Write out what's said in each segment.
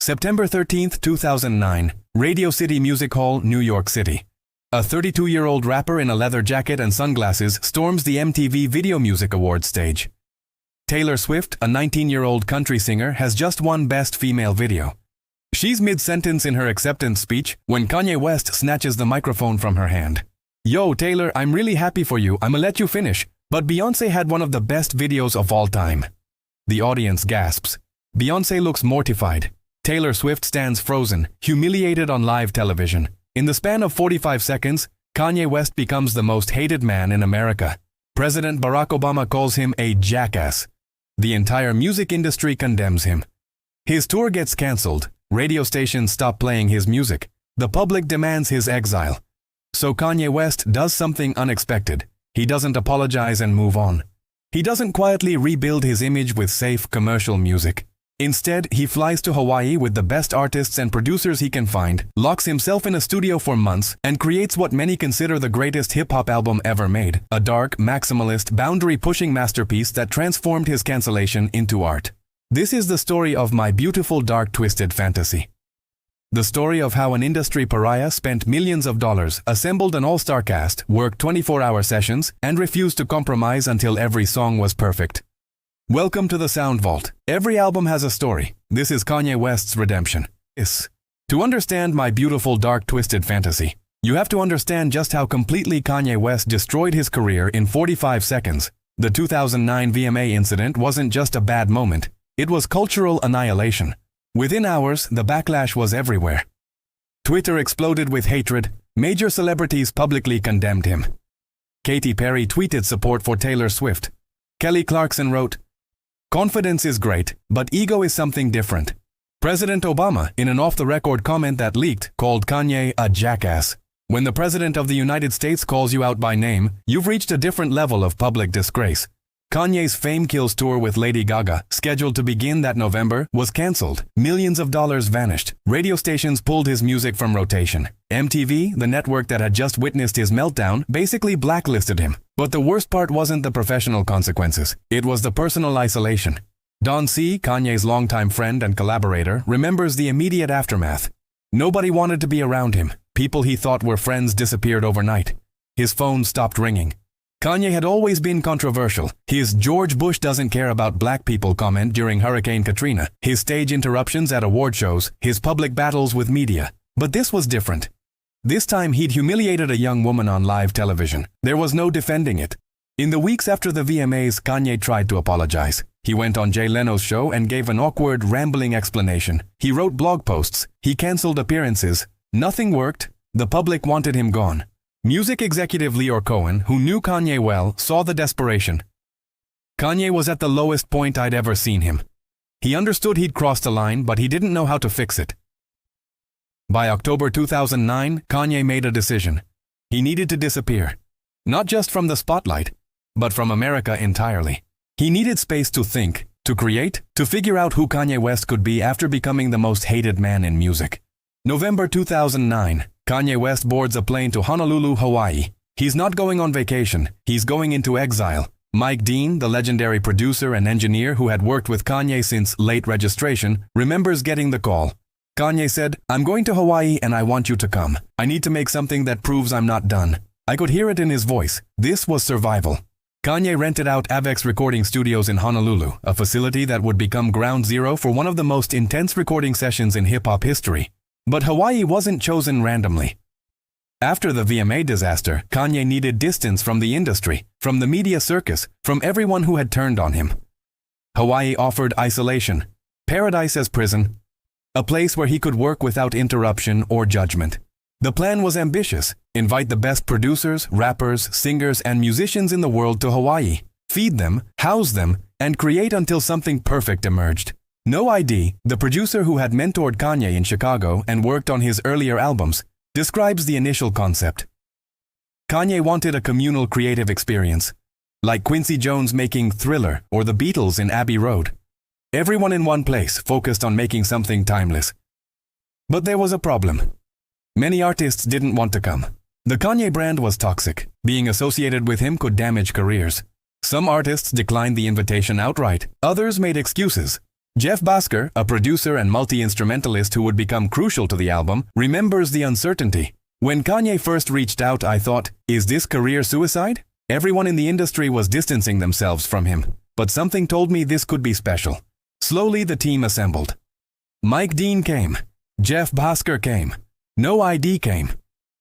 September 13, 2009, Radio City Music Hall, New York City. A 32-year-old rapper in a leather jacket and sunglasses storms the MTV Video Music Awards stage. Taylor Swift, a 19-year-old country singer, has just won Best Female Video. She's mid-sentence in her acceptance speech when Kanye West snatches the microphone from her hand. "Yo, Taylor, I'm really happy for you, I'ma let you finish, but Beyoncé had one of the best videos of all time." The audience gasps. Beyoncé looks mortified. Taylor Swift stands frozen, humiliated on live television. In the span of 45 seconds, Kanye West becomes the most hated man in America. President Barack Obama calls him a jackass. The entire music industry condemns him. His tour gets cancelled. Radio stations stop playing his music. The public demands his exile. So Kanye West does something unexpected. He doesn't apologize and move on. He doesn't quietly rebuild his image with safe commercial music. Instead, he flies to Hawaii with the best artists and producers he can find, locks himself in a studio for months, and creates what many consider the greatest hip-hop album ever made, a dark, maximalist, boundary-pushing masterpiece that transformed his Cancellation into art. This is the story of My Beautiful Dark Twisted Fantasy. The story of how an industry pariah spent millions of dollars, assembled an all-star cast, worked 24-hour sessions, and refused to compromise until every song was perfect. Welcome to the Sound Vault. Every album has a story. This is Kanye West's redemption. To understand My Beautiful Dark Twisted Fantasy, you have to understand just how completely Kanye West destroyed his career in 45 seconds. The 2009 VMA incident wasn't just a bad moment. It was cultural annihilation. Within hours, the backlash was everywhere. Twitter exploded with hatred. Major celebrities publicly condemned him. Katy Perry tweeted support for Taylor Swift. Kelly Clarkson wrote, "Confidence is great, but ego is something different." President Obama, in an off-the-record comment that leaked, called Kanye a jackass. When the President of the United States calls you out by name, you've reached a different level of public disgrace. Kanye's Fame Kills tour with Lady Gaga, scheduled to begin that November, was cancelled. Millions of dollars vanished. Radio stations pulled his music from rotation. MTV, the network that had just witnessed his meltdown, basically blacklisted him. But the worst part wasn't the professional consequences. It was the personal isolation. Don C., Kanye's longtime friend and collaborator, remembers the immediate aftermath. Nobody wanted to be around him. People he thought were friends disappeared overnight. His phone stopped ringing. Kanye had always been controversial. His "George Bush doesn't care about black people" comment during Hurricane Katrina, his stage interruptions at award shows, his public battles with media. But this was different. This time he'd humiliated a young woman on live television. There was no defending it. In the weeks after the VMAs, Kanye tried to apologize. He went on Jay Leno's show and gave an awkward, rambling explanation. He wrote blog posts. He canceled appearances. Nothing worked. The public wanted him gone. Music executive Lyor Cohen, who knew Kanye well, saw the desperation. Kanye was at the lowest point I'd ever seen him. He understood he'd crossed a line, but he didn't know how to fix it. By October 2009, Kanye made a decision. He needed to disappear. Not just from the spotlight, but from America entirely. He needed space to think, to create, to figure out who Kanye West could be after becoming the most hated man in music. November 2009. Kanye West boards a plane to Honolulu, Hawaii. He's not going on vacation, he's going into exile. Mike Dean, the legendary producer and engineer who had worked with Kanye since Late Registration, remembers getting the call. Kanye said, "I'm going to Hawaii and I want you to come. I need to make something that proves I'm not done." I could hear it in his voice. This was survival. Kanye rented out Avex recording studios in Honolulu, a facility that would become ground zero for one of the most intense recording sessions in hip-hop history. But Hawaii wasn't chosen randomly. After the VMA disaster, Kanye needed distance from the industry, from the media circus, from everyone who had turned on him. Hawaii offered isolation, paradise as prison, a place where he could work without interruption or judgment. The plan was ambitious: invite the best producers, rappers, singers, and musicians in the world to Hawaii, feed them, house them, and create until something perfect emerged. No ID, the producer who had mentored Kanye in Chicago and worked on his earlier albums, describes the initial concept. Kanye wanted a communal creative experience, like Quincy Jones making Thriller or the Beatles in Abbey Road. Everyone in one place, focused on making something timeless. But there was a problem. Many artists didn't want to come. The Kanye brand was toxic. Being associated with him could damage careers. Some artists declined the invitation outright. Others made excuses. Jeff Bhasker, a producer and multi-instrumentalist who would become crucial to the album, remembers the uncertainty. When Kanye first reached out, I thought, is this career suicide? Everyone in the industry was distancing themselves from him, but something told me this could be special. Slowly the team assembled. Mike Dean came. Jeff Bhasker came. No ID came.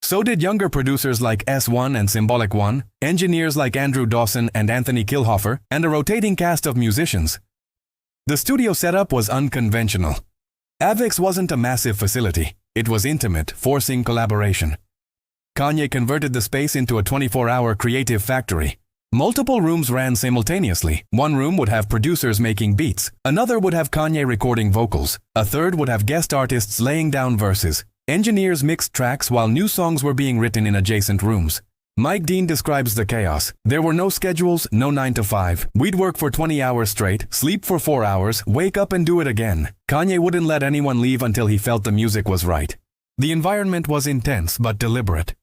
So did younger producers like S1 and Symbolic One, engineers like Andrew Dawson and Anthony Kilhofer, and a rotating cast of musicians. The studio setup was unconventional. Avex wasn't a massive facility. It was intimate, forcing collaboration. Kanye converted the space into a 24-hour creative factory. Multiple rooms ran simultaneously. One room would have producers making beats. Another would have Kanye recording vocals. A third would have guest artists laying down verses. Engineers mixed tracks while new songs were being written in adjacent rooms. Mike Dean describes the chaos. There were no schedules, no 9 to 5. We'd work for 20 hours straight, sleep for 4 hours, wake up and do it again. Kanye wouldn't let anyone leave until he felt the music was right. The environment was intense but deliberate.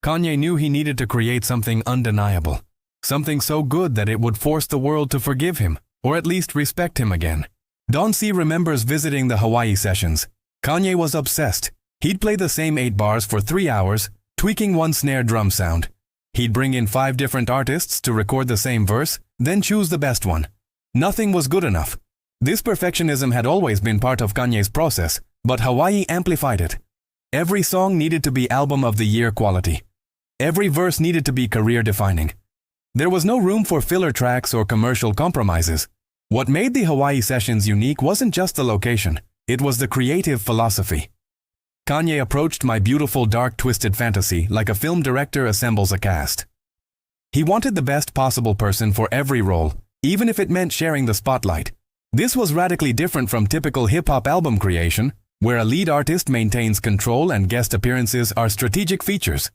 Kanye knew he needed to create something undeniable. Something so good that it would force the world to forgive him, or at least respect him again. Don C. remembers visiting the Hawaii sessions. Kanye was obsessed. He'd play the same 8 bars for 3 hours, tweaking one snare drum sound. He'd bring in 5 different artists to record the same verse, then choose the best one. Nothing was good enough. This perfectionism had always been part of Kanye's process, but Hawaii amplified it. Every song needed to be album of the year quality. Every verse needed to be career-defining. There was no room for filler tracks or commercial compromises. What made the Hawaii sessions unique wasn't just the location, it was the creative philosophy. Kanye approached My Beautiful Dark Twisted Fantasy like a film director assembles a cast. He wanted the best possible person for every role, even if it meant sharing the spotlight. This was radically different from typical hip-hop album creation, where a lead artist maintains control and guest appearances are strategic features.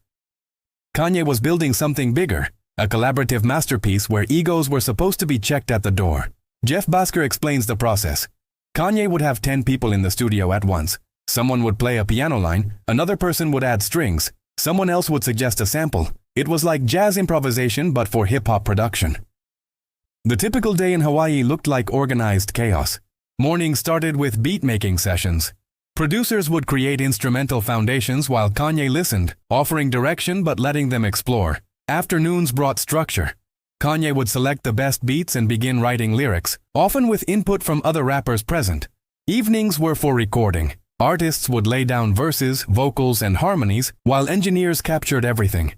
Kanye was building something bigger, a collaborative masterpiece where egos were supposed to be checked at the door. Jeff Bhasker explains the process. Kanye would have 10 people in the studio at once. Someone would play a piano line, another person would add strings, someone else would suggest a sample. It was like jazz improvisation but for hip-hop production. The typical day in Hawaii looked like organized chaos. Mornings started with beat-making sessions. Producers would create instrumental foundations while Kanye listened, offering direction but letting them explore. Afternoons brought structure. Kanye would select the best beats and begin writing lyrics, often with input from other rappers present. Evenings were for recording. Artists would lay down verses, vocals, and harmonies, while engineers captured everything.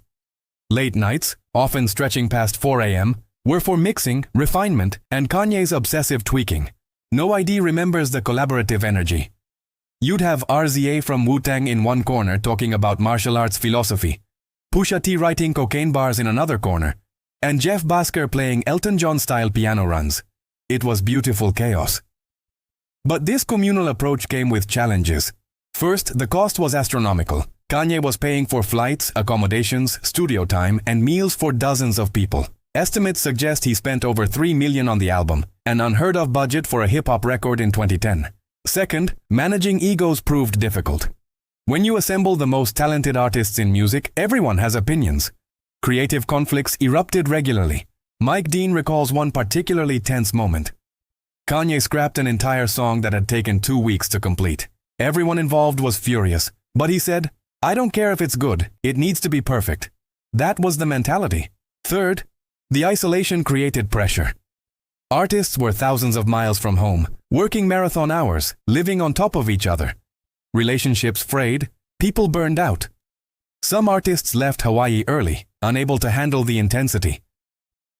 Late nights, often stretching past 4 a.m., were for mixing, refinement, and Kanye's obsessive tweaking. No ID remembers the collaborative energy. You'd have RZA from Wu-Tang in one corner talking about martial arts philosophy, PUSHA T writing cocaine bars in another corner, and Jeff Bhasker playing Elton John-style piano runs. It was beautiful chaos. But this communal approach came with challenges. First, the cost was astronomical. Kanye was paying for flights, accommodations, studio time, and meals for dozens of people. Estimates suggest he spent over $3 million on the album, an unheard-of budget for a hip-hop record in 2010. Second, managing egos proved difficult. When you assemble the most talented artists in music, everyone has opinions. Creative conflicts erupted regularly. Mike Dean recalls one particularly tense moment. Kanye scrapped an entire song that had taken 2 weeks to complete. Everyone involved was furious, but he said, "I don't care if it's good, it needs to be perfect." That was the mentality. Third, the isolation created pressure. Artists were thousands of miles from home, working marathon hours, living on top of each other. Relationships frayed, people burned out. Some artists left Hawaii early, unable to handle the intensity.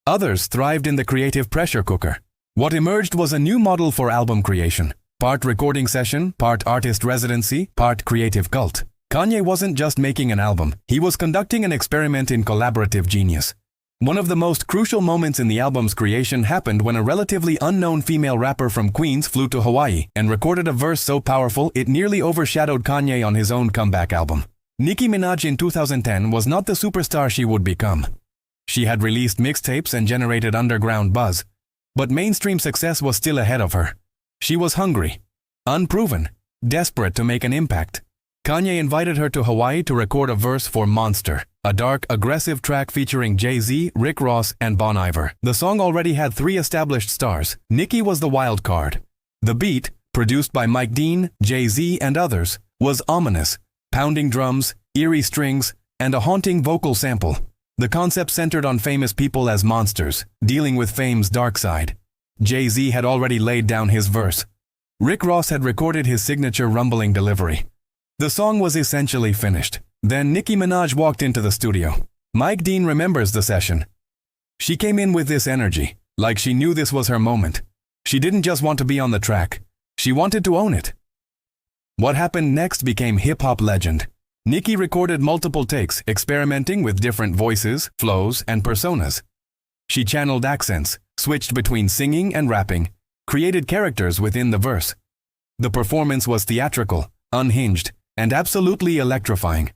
Others thrived in the creative pressure cooker. What emerged was a new model for album creation. Part recording session, part artist residency, part creative cult. Kanye wasn't just making an album, he was conducting an experiment in collaborative genius. One of the most crucial moments in the album's creation happened when a relatively unknown female rapper from Queens flew to Hawaii and recorded a verse so powerful it nearly overshadowed Kanye on his own comeback album. Nicki Minaj in 2010 was not the superstar she would become. She had released mixtapes and generated underground buzz, but mainstream success was still ahead of her. She was hungry, unproven, desperate to make an impact. Kanye invited her to Hawaii to record a verse for Monster, a dark, aggressive track featuring Jay-Z, Rick Ross, and Bon Iver. The song already had 3 established stars. Nicki was the wild card. The beat, produced by Mike Dean, Jay-Z, and others, was ominous, pounding drums, eerie strings, and a haunting vocal sample. The concept centered on famous people as monsters, dealing with fame's dark side. Jay-Z had already laid down his verse. Rick Ross had recorded his signature rumbling delivery. The song was essentially finished. Then Nicki Minaj walked into the studio. Mike Dean remembers the session. She came in with this energy, like she knew this was her moment. She didn't just want to be on the track. She wanted to own it. What happened next became hip-hop legend. Nicki recorded multiple takes, experimenting with different voices, flows, and personas. She channeled accents, switched between singing and rapping, created characters within the verse. The performance was theatrical, unhinged, and absolutely electrifying.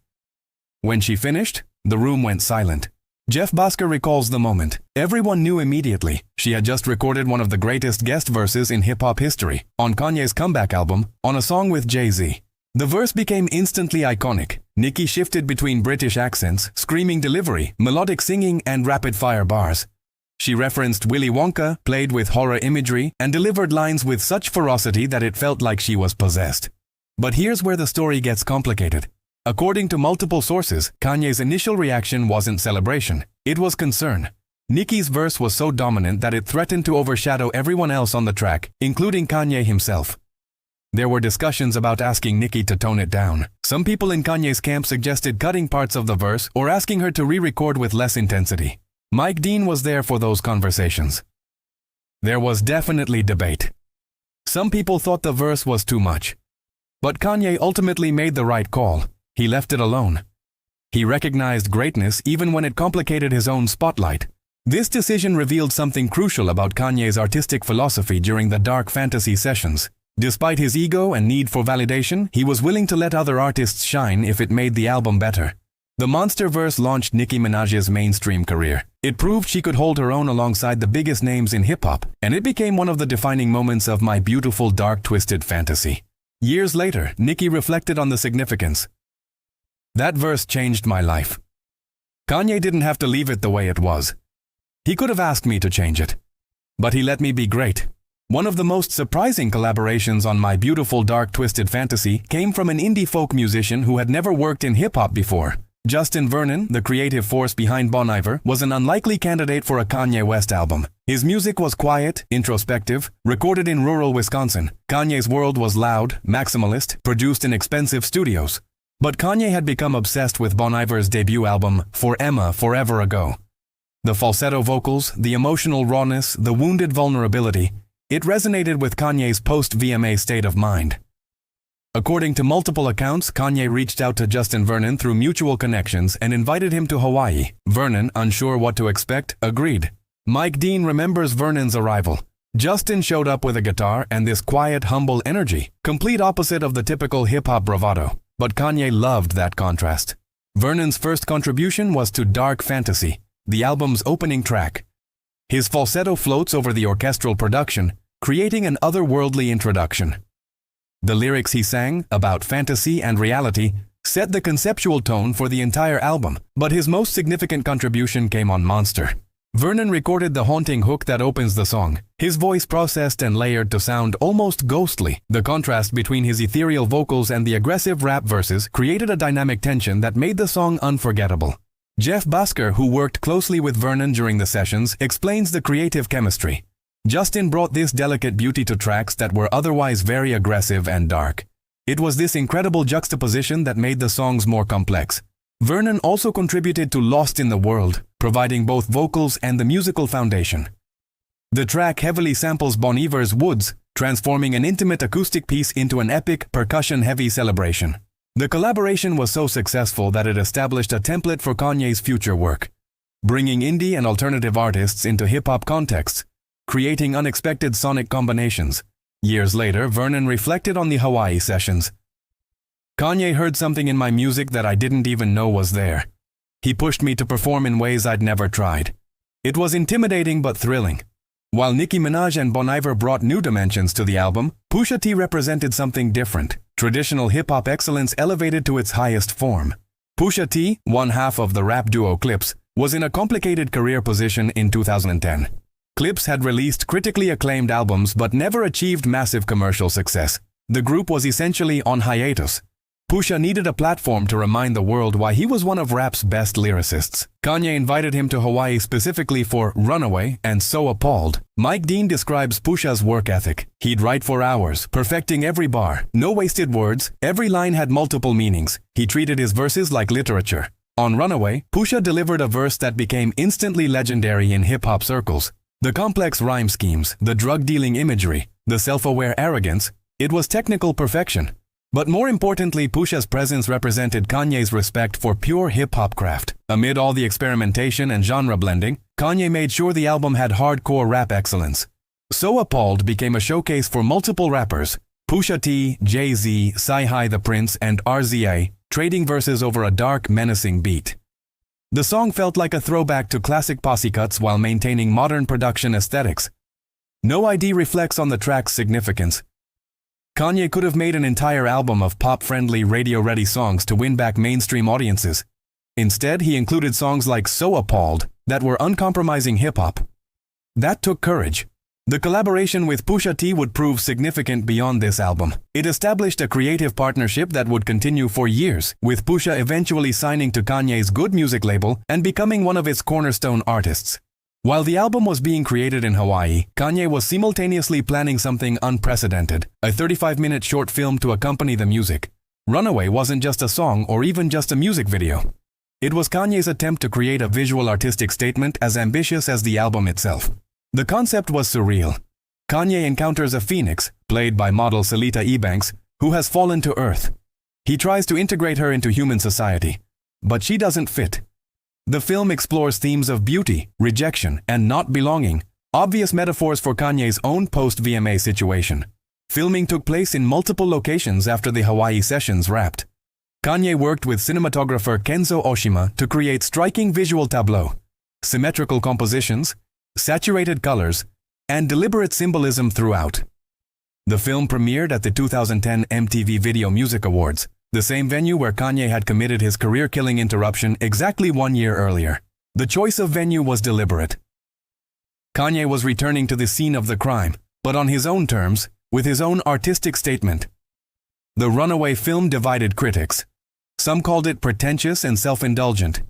When she finished, the room went silent. Jeff Bhasker recalls the moment. Everyone knew immediately she had just recorded one of the greatest guest verses in hip-hop history, on Kanye's comeback album, on a song with Jay-Z. The verse became instantly iconic. Nicki shifted between British accents, screaming delivery, melodic singing, and rapid-fire bars. She referenced Willy Wonka, played with horror imagery, and delivered lines with such ferocity that it felt like she was possessed. But here's where the story gets complicated. According to multiple sources, Kanye's initial reaction wasn't celebration, it was concern. Nicki's verse was so dominant that it threatened to overshadow everyone else on the track, including Kanye himself. There were discussions about asking Nicki to tone it down. Some people in Kanye's camp suggested cutting parts of the verse or asking her to re-record with less intensity. Mike Dean was there for those conversations. There was definitely debate. Some people thought the verse was too much. But Kanye ultimately made the right call. He left it alone. He recognized greatness even when it complicated his own spotlight. This decision revealed something crucial about Kanye's artistic philosophy during the dark fantasy sessions. Despite his ego and need for validation, he was willing to let other artists shine if it made the album better. The monster verse launched Nicki Minaj's mainstream career. It proved she could hold her own alongside the biggest names in hip-hop, and it became one of the defining moments of My Beautiful Dark Twisted Fantasy. Years later, Nicki reflected on the significance. That verse changed my life. Kanye didn't have to leave it the way it was. He could have asked me to change it. But he let me be great. One of the most surprising collaborations on My Beautiful Dark Twisted Fantasy came from an indie folk musician who had never worked in hip-hop before. Justin Vernon, the creative force behind Bon Iver, was an unlikely candidate for a Kanye West album. His music was quiet, introspective, recorded in rural Wisconsin. Kanye's world was loud, maximalist, produced in expensive studios. But Kanye had become obsessed with Bon Iver's debut album, For Emma, Forever Ago. The falsetto vocals, the emotional rawness, the wounded vulnerability, it resonated with Kanye's post-VMA state of mind. According to multiple accounts, Kanye reached out to Justin Vernon through mutual connections and invited him to Hawaii. Vernon, unsure what to expect, agreed. Mike Dean remembers Vernon's arrival. Justin showed up with a guitar and this quiet, humble energy, complete opposite of the typical hip-hop bravado. But Kanye loved that contrast. Vernon's first contribution was to Dark Fantasy, the album's opening track. His falsetto floats over the orchestral production, creating an otherworldly introduction. The lyrics he sang, about fantasy and reality, set the conceptual tone for the entire album, but his most significant contribution came on Monster. Vernon recorded the haunting hook that opens the song, his voice processed and layered to sound almost ghostly. The contrast between his ethereal vocals and the aggressive rap verses created a dynamic tension that made the song unforgettable. Jeff Bhasker, who worked closely with Vernon during the sessions, explains the creative chemistry. Justin brought this delicate beauty to tracks that were otherwise very aggressive and dark. It was this incredible juxtaposition that made the songs more complex. Vernon also contributed to Lost in the World, providing both vocals and the musical foundation. The track heavily samples Bon Iver's Woods, transforming an intimate acoustic piece into an epic, percussion-heavy celebration. The collaboration was so successful that it established a template for Kanye's future work, bringing indie and alternative artists into hip-hop contexts, creating unexpected sonic combinations. Years later, Vernon reflected on the Hawaii sessions. Kanye heard something in my music that I didn't even know was there. He pushed me to perform in ways I'd never tried. It was intimidating but thrilling. While Nicki Minaj and Bon Iver brought new dimensions to the album, PUSHA T represented something different. Traditional hip-hop excellence elevated to its highest form. PUSHA T, one half of the rap duo Clips, was in a complicated career position in 2010. Clips had released critically acclaimed albums but never achieved massive commercial success. The group was essentially on hiatus. PUSHA needed a platform to remind the world why he was one of rap's best lyricists. Kanye invited him to Hawaii specifically for Runaway and So Appalled. Mike Dean describes PUSHA's work ethic. He'd write for hours, perfecting every bar. No wasted words, every line had multiple meanings. He treated his verses like literature. On Runaway, PUSHA delivered a verse that became instantly legendary in hip-hop circles. The complex rhyme schemes, the drug-dealing imagery, the self-aware arrogance, it was technical perfection. But more importantly, PUSHA's presence represented Kanye's respect for pure hip-hop craft. Amid all the experimentation and genre blending, Kanye made sure the album had hardcore rap excellence. So Appalled became a showcase for multiple rappers, Pusha T, Jay-Z, Sci-Hi the Prince, and RZA, trading verses over a dark, menacing beat. The song felt like a throwback to classic posse cuts while maintaining modern production aesthetics. No ID reflects on the track's significance. Kanye could have made an entire album of pop-friendly, radio-ready songs to win back mainstream audiences. Instead, he included songs like So Appalled that were uncompromising hip-hop. That took courage. The collaboration with Pusha T would prove significant beyond this album. It established a creative partnership that would continue for years, with Pusha eventually signing to Kanye's Good Music label and becoming one of its cornerstone artists. While the album was being created in Hawaii, Kanye was simultaneously planning something unprecedented, a 35-minute short film to accompany the music. Runaway wasn't just a song or even just a music video. It was Kanye's attempt to create a visual artistic statement as ambitious as the album itself. The concept was surreal. Kanye encounters a phoenix, played by model Selita Ebanks, who has fallen to Earth. He tries to integrate her into human society, but she doesn't fit. The film explores themes of beauty, rejection, and not belonging, obvious metaphors for Kanye's own post-VMA situation. Filming took place in multiple locations after the Hawaii sessions wrapped. Kanye worked with cinematographer Kenzo Oshima to create striking visual tableau, symmetrical compositions, saturated colors, and deliberate symbolism throughout. The film premiered at the 2010 MTV Video Music Awards, the same venue where Kanye had committed his career-killing interruption exactly 1 year earlier. The choice of venue was deliberate. Kanye was returning to the scene of the crime, but on his own terms, with his own artistic statement. The Runaway Film divided critics. Some called it pretentious and self-indulgent.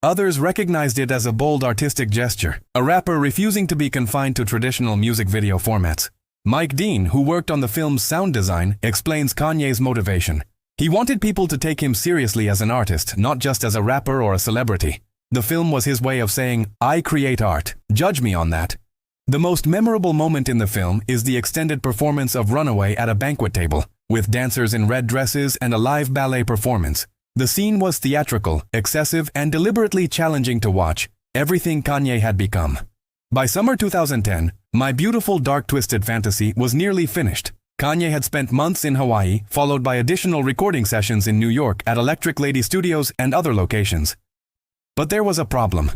Others recognized it as a bold artistic gesture, a rapper refusing to be confined to traditional music video formats. Mike Dean, who worked on the film's sound design, explains Kanye's motivation. He wanted people to take him seriously as an artist, not just as a rapper or a celebrity. The film was his way of saying, I create art, judge me on that. The most memorable moment in the film is the extended performance of Runaway at a banquet table, with dancers in red dresses and a live ballet performance. The scene was theatrical, excessive, and deliberately challenging to watch, everything Kanye had become. By summer 2010, My Beautiful Dark Twisted Fantasy was nearly finished. Kanye had spent months in Hawaii, followed by additional recording sessions in New York at Electric Lady Studios and other locations. But there was a problem.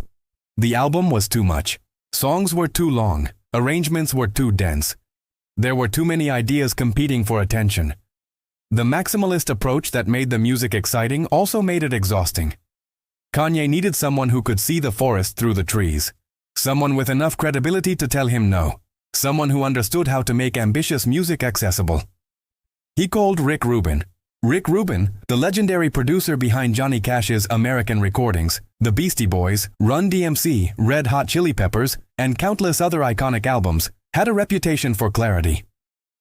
The album was too much. Songs were too long. Arrangements were too dense. There were too many ideas competing for attention. The maximalist approach that made the music exciting also made it exhausting. Kanye needed someone who could see the forest through the trees. Someone with enough credibility to tell him no. Someone who understood how to make ambitious music accessible. He called Rick Rubin. Rick Rubin, the legendary producer behind Johnny Cash's American recordings, The Beastie Boys, Run DMC, Red Hot Chili Peppers, and countless other iconic albums, had a reputation for clarity.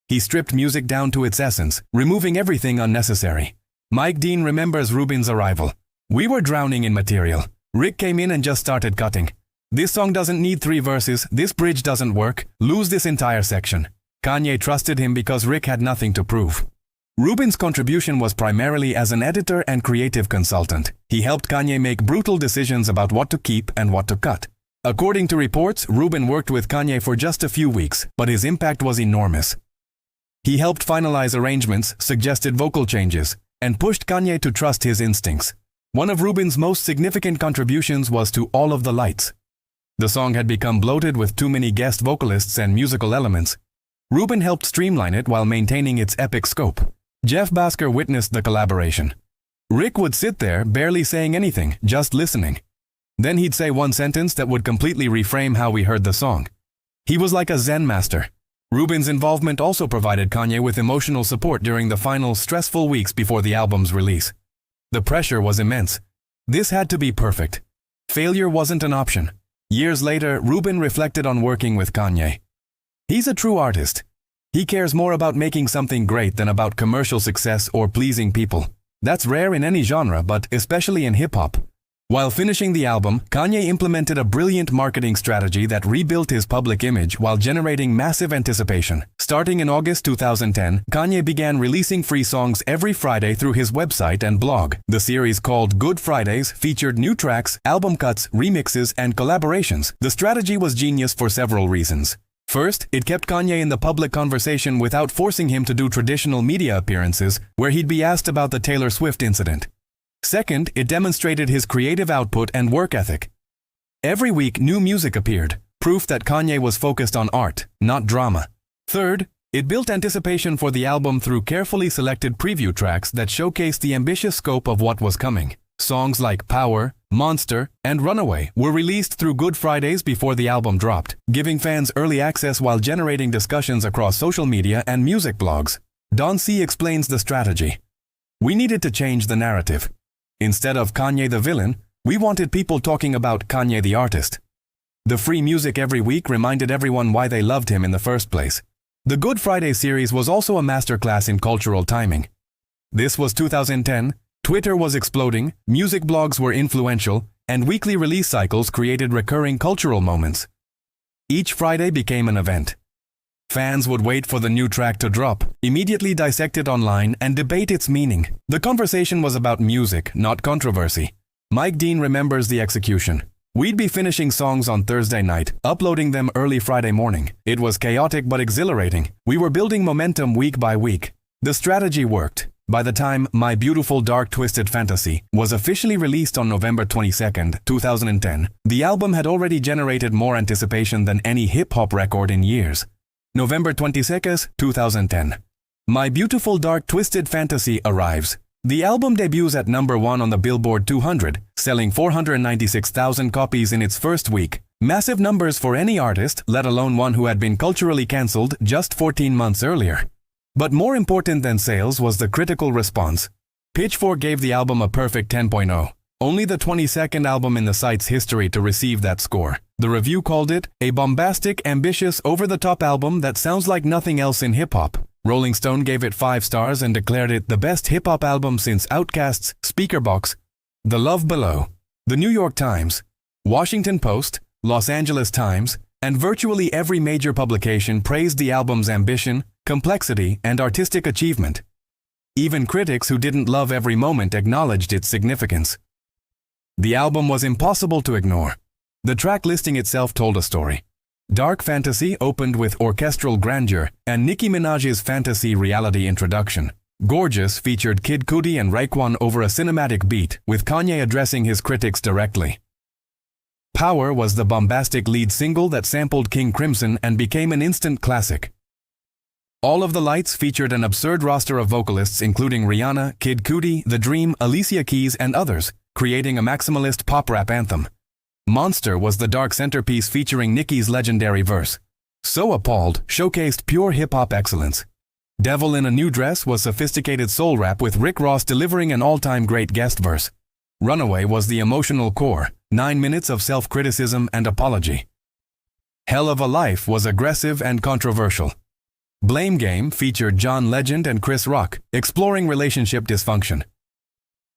He stripped music down to its essence, removing everything unnecessary. Mike Dean remembers Rubin's arrival. We were drowning in material. Rick came in and just started cutting. This song doesn't need 3 verses, this bridge doesn't work, lose this entire section. Kanye trusted him because Rick had nothing to prove. Rubin's contribution was primarily as an editor and creative consultant. He helped Kanye make brutal decisions about what to keep and what to cut. According to reports, Rubin worked with Kanye for just a few weeks, but his impact was enormous. He helped finalize arrangements, suggested vocal changes, and pushed Kanye to trust his instincts. One of Rubin's most significant contributions was to All of the Lights. The song had become bloated with too many guest vocalists and musical elements. Rubin helped streamline it while maintaining its epic scope. Jeff Bhasker witnessed the collaboration. Rick would sit there, barely saying anything, just listening. Then he'd say one sentence that would completely reframe how we heard the song. He was like a Zen master. Rubin's involvement also provided Kanye with emotional support during the final stressful weeks before the album's release. The pressure was immense. This had to be perfect. Failure wasn't an option. Years later, Rubin reflected on working with Kanye. He's a true artist. He cares more about making something great than about commercial success or pleasing people. That's rare in any genre, but especially in hip-hop. While finishing the album, Kanye implemented a brilliant marketing strategy that rebuilt his public image while generating massive anticipation. Starting in August 2010, Kanye began releasing free songs every Friday through his website and blog. The series, called Good Fridays, featured new tracks, album cuts, remixes, and collaborations. The strategy was genius for several reasons. First, it kept Kanye in the public conversation without forcing him to do traditional media appearances, where he'd be asked about the Taylor Swift incident. Second, it demonstrated his creative output and work ethic. Every week, new music appeared, proof that Kanye was focused on art, not drama. Third, it built anticipation for the album through carefully selected preview tracks that showcased the ambitious scope of what was coming. Songs like Power, Monster, and Runaway were released through Good Fridays before the album dropped, giving fans early access while generating discussions across social media and music blogs. Don C. explains the strategy. We needed to change the narrative. Instead of Kanye the villain, we wanted people talking about Kanye the artist. The free music every week reminded everyone why they loved him in the first place. The Good Friday series was also a masterclass in cultural timing. This was 2010, Twitter was exploding, music blogs were influential, and weekly release cycles created recurring cultural moments. Each Friday became an event. Fans would wait for the new track to drop, immediately dissect it online, and debate its meaning. The conversation was about music, not controversy. Mike Dean remembers the execution. We'd be finishing songs on Thursday night, uploading them early Friday morning. It was chaotic but exhilarating. We were building momentum week by week. The strategy worked. By the time My Beautiful Dark Twisted Fantasy was officially released on November 22, 2010, the album had already generated more anticipation than any hip-hop record in years. November 22, 2010. My Beautiful Dark Twisted Fantasy arrives. The album debuts at number 1 on the Billboard 200, selling 496,000 copies in its first week. Massive numbers for any artist, let alone one who had been culturally cancelled just 14 months earlier. But more important than sales was the critical response. Pitchfork gave the album a perfect 10.0. Only the 22nd album in the site's history to receive that score. The review called it a bombastic, ambitious, over-the-top album that sounds like nothing else in hip-hop. Rolling Stone gave it 5 stars and declared it the best hip-hop album since Outkast's Speakerboxx. The Love Below. The New York Times, Washington Post, Los Angeles Times, and virtually every major publication praised the album's ambition, complexity, and artistic achievement. Even critics who didn't love every moment acknowledged its significance. The album was impossible to ignore. The track listing itself told a story. Dark Fantasy opened with orchestral grandeur and Nicki Minaj's fantasy reality introduction. Gorgeous featured Kid Cudi and Raekwon over a cinematic beat, with Kanye addressing his critics directly. Power was the bombastic lead single that sampled King Crimson and became an instant classic. All of the Lights featured an absurd roster of vocalists including Rihanna, Kid Cudi, The Dream, Alicia Keys, and others, creating a maximalist pop-rap anthem. Monster was the dark centerpiece featuring Nicki's legendary verse. So Appalled showcased pure hip-hop excellence. Devil in a New Dress was sophisticated soul rap with Rick Ross delivering an all-time great guest verse. Runaway was the emotional core, 9 minutes of self-criticism and apology. Hell of a Life was aggressive and controversial. Blame Game featured John Legend and Chris Rock, exploring relationship dysfunction.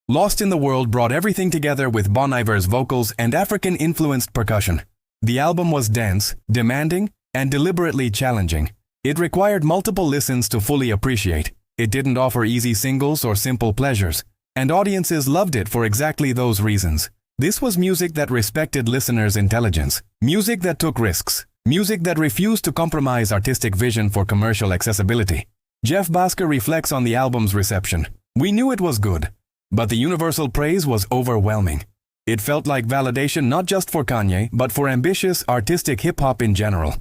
Lost in the World brought everything together with Bon Iver's vocals and African-influenced percussion. The album was dense, demanding, and deliberately challenging. It required multiple listens to fully appreciate. It didn't offer easy singles or simple pleasures, and audiences loved it for exactly those reasons. This was music that respected listeners' intelligence, music that took risks, music that refused to compromise artistic vision for commercial accessibility. Jeff Bhasker reflects on the album's reception. We knew it was good, but the universal praise was overwhelming. It felt like validation not just for Kanye, but for ambitious, artistic hip-hop in general.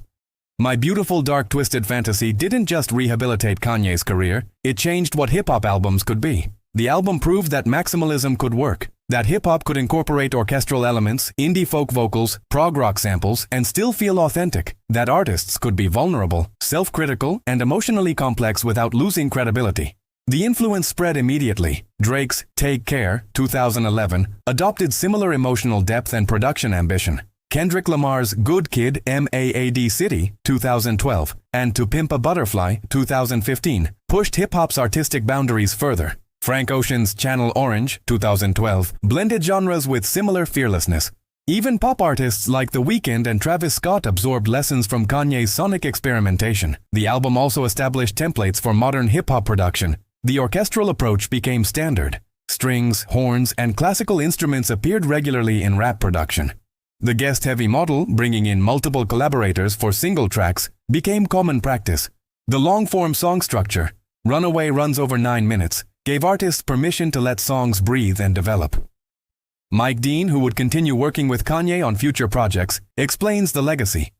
My Beautiful Dark Twisted Fantasy didn't just rehabilitate Kanye's career, it changed what hip-hop albums could be. The album proved that maximalism could work. That hip-hop could incorporate orchestral elements, indie folk vocals, prog rock samples, and still feel authentic. That artists could be vulnerable, self-critical, and emotionally complex without losing credibility. The influence spread immediately. Drake's Take Care, 2011, adopted similar emotional depth and production ambition. Kendrick Lamar's Good Kid, MAAD City, 2012, and To Pimp a Butterfly, 2015, pushed hip-hop's artistic boundaries further. Frank Ocean's Channel Orange, 2012, blended genres with similar fearlessness. Even pop artists like The Weeknd and Travis Scott absorbed lessons from Kanye's sonic experimentation. The album also established templates for modern hip-hop production. The orchestral approach became standard. Strings, horns, and classical instruments appeared regularly in rap production. The guest-heavy model, bringing in multiple collaborators for single tracks, became common practice. The long-form song structure, Runaway runs over 9 minutes, gave artists permission to let songs breathe and develop. Mike Dean, who would continue working with Kanye on future projects, explains the legacy.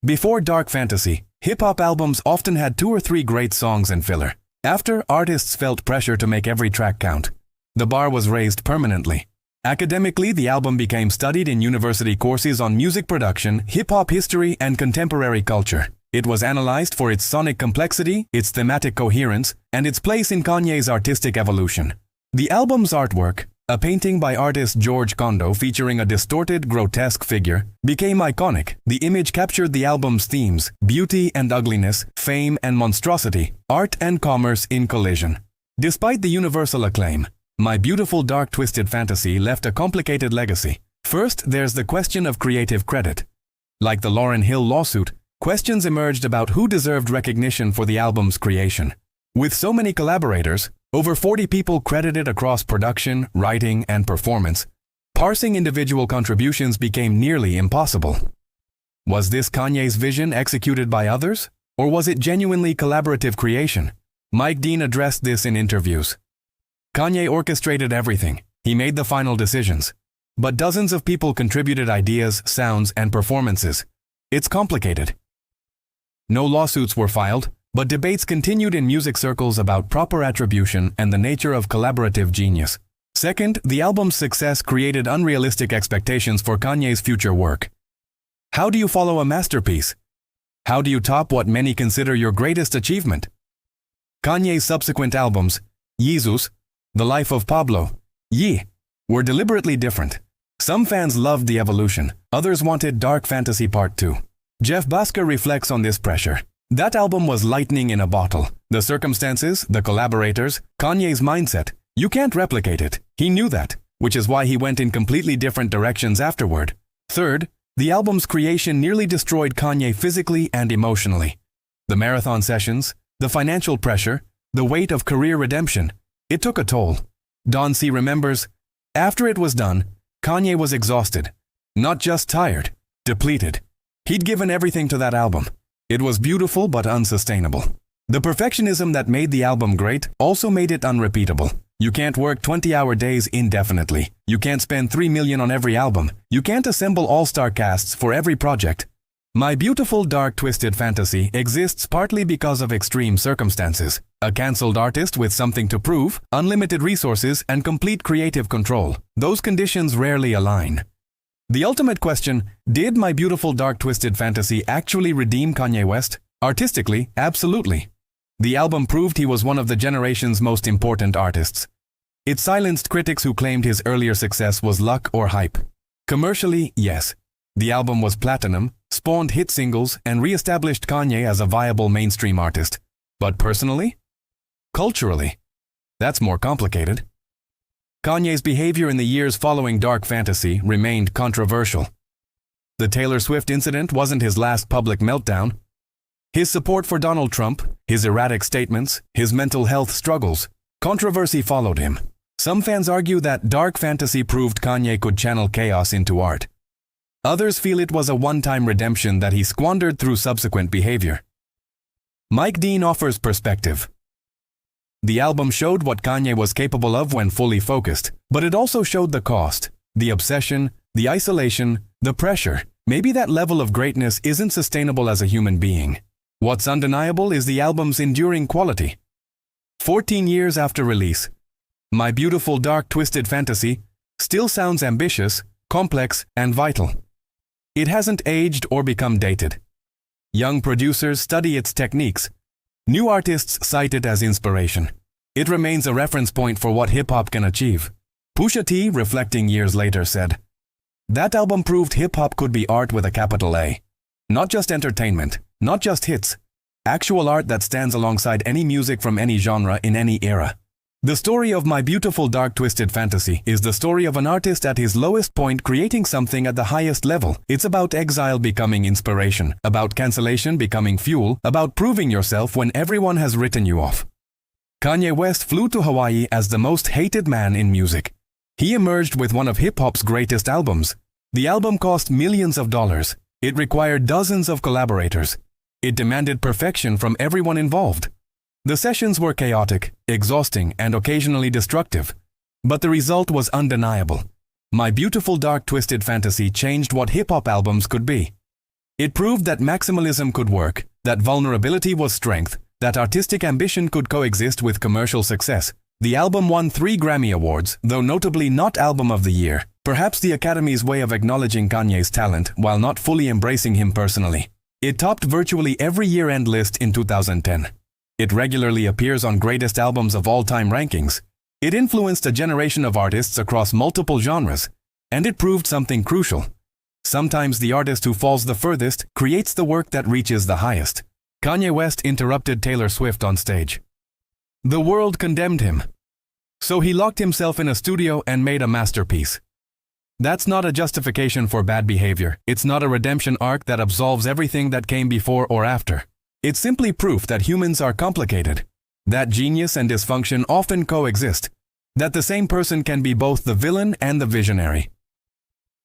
Before Dark Fantasy, hip-hop albums often had 2 or 3 great songs and filler. After, artists felt pressure to make every track count. The bar was raised permanently. Academically, the album became studied in university courses on music production, hip-hop history, and contemporary culture. It was analyzed for its sonic complexity, its thematic coherence, and its place in Kanye's artistic evolution. The album's artwork, a painting by artist George Kondo featuring a distorted, grotesque figure, became iconic. The image captured the album's themes: beauty and ugliness, fame and monstrosity, art and commerce in collision. Despite the universal acclaim, My Beautiful Dark Twisted Fantasy left a complicated legacy. First, there's the question of creative credit. Like the Lauryn Hill lawsuit, questions emerged about who deserved recognition for the album's creation. With so many collaborators, over 40 people credited across production, writing, and performance, parsing individual contributions became nearly impossible. Was this Kanye's vision executed by others, or was it genuinely collaborative creation? Mike Dean addressed this in interviews. Kanye orchestrated everything. He made the final decisions. But dozens of people contributed ideas, sounds, and performances. It's complicated. No lawsuits were filed, but debates continued in music circles about proper attribution and the nature of collaborative genius. Second, the album's success created unrealistic expectations for Kanye's future work. How do you follow a masterpiece? How do you top what many consider your greatest achievement? Kanye's subsequent albums, Yeezus, The Life of Pablo, Ye, were deliberately different. Some fans loved the evolution, others wanted Dark Fantasy Part 2. Jeff Bhasker reflects on this pressure. That album was lightning in a bottle. The circumstances, the collaborators, Kanye's mindset, you can't replicate it. He knew that, which is why he went in completely different directions afterward. Third, the album's creation nearly destroyed Kanye physically and emotionally. The marathon sessions, the financial pressure, the weight of career redemption, it took a toll. Don C. remembers, after it was done, Kanye was exhausted. Not just tired, depleted. He'd given everything to that album. It was beautiful but unsustainable. The perfectionism that made the album great also made it unrepeatable. You can't work 20-hour days indefinitely. You can't spend $3 million on every album. You can't assemble all-star casts for every project. My Beautiful Dark Twisted Fantasy exists partly because of extreme circumstances. A cancelled artist with something to prove, unlimited resources, and complete creative control. Those conditions rarely align. The ultimate question, did My Beautiful Dark Twisted Fantasy actually redeem Kanye West? Artistically, absolutely. The album proved he was one of the generation's most important artists. It silenced critics who claimed his earlier success was luck or hype. Commercially, yes. The album was platinum, spawned hit singles, and re-established Kanye as a viable mainstream artist. But personally? Culturally? That's more complicated. Kanye's behavior in the years following Dark Fantasy remained controversial. The Taylor Swift incident wasn't his last public meltdown. His support for Donald Trump, his erratic statements, his mental health struggles, controversy followed him. Some fans argue that Dark Fantasy proved Kanye could channel chaos into art. Others feel it was a one-time redemption that he squandered through subsequent behavior. Mike Dean offers perspective. The album showed what Kanye was capable of when fully focused, but it also showed the cost, the obsession, the isolation, the pressure. Maybe that level of greatness isn't sustainable as a human being. What's undeniable is the album's enduring quality. 14 years after release, My Beautiful Dark Twisted Fantasy still sounds ambitious, complex, and vital. It hasn't aged or become dated. Young producers study its techniques. New artists cite it as inspiration. It remains a reference point for what hip-hop can achieve. PUSHA T, reflecting years later, said, "That album proved hip-hop could be art with a capital A. Not just entertainment, not just hits. Actual art that stands alongside any music from any genre in any era." The story of My Beautiful Dark Twisted Fantasy is the story of an artist at his lowest point creating something at the highest level. It's about exile becoming inspiration, about cancellation becoming fuel, about proving yourself when everyone has written you off. Kanye West flew to Hawaii as the most hated man in music. He emerged with one of hip-hop's greatest albums. The album cost millions of dollars. It required dozens of collaborators. It demanded perfection from everyone involved. The sessions were chaotic, exhausting, and occasionally destructive. But the result was undeniable. My Beautiful Dark Twisted Fantasy changed what hip-hop albums could be. It proved that maximalism could work, that vulnerability was strength, that artistic ambition could coexist with commercial success. The album won 3 Grammy Awards, though notably not Album of the Year, perhaps the Academy's way of acknowledging Kanye's talent while not fully embracing him personally. It topped virtually every year-end list in 2010. It regularly appears on greatest albums of all-time rankings. It influenced a generation of artists across multiple genres, and it proved something crucial. Sometimes the artist who falls the furthest creates the work that reaches the highest. Kanye West interrupted Taylor Swift on stage. The world condemned him. So he locked himself in a studio and made a masterpiece. That's not a justification for bad behavior. It's not a redemption arc that absolves everything that came before or after. It's simply proof that humans are complicated, that genius and dysfunction often coexist, that the same person can be both the villain and the visionary.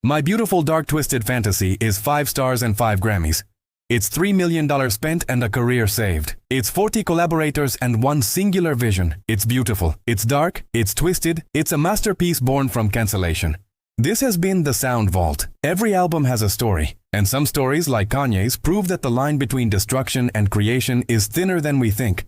My Beautiful Dark Twisted Fantasy is 5 stars and 5 Grammys. It's $3 million spent and a career saved. It's 40 collaborators and one singular vision. It's beautiful, it's dark, it's twisted, it's a masterpiece born from cancellation. This has been the Sound Vault. Every album has a story, and some stories, like Kanye's, prove that the line between destruction and creation is thinner than we think.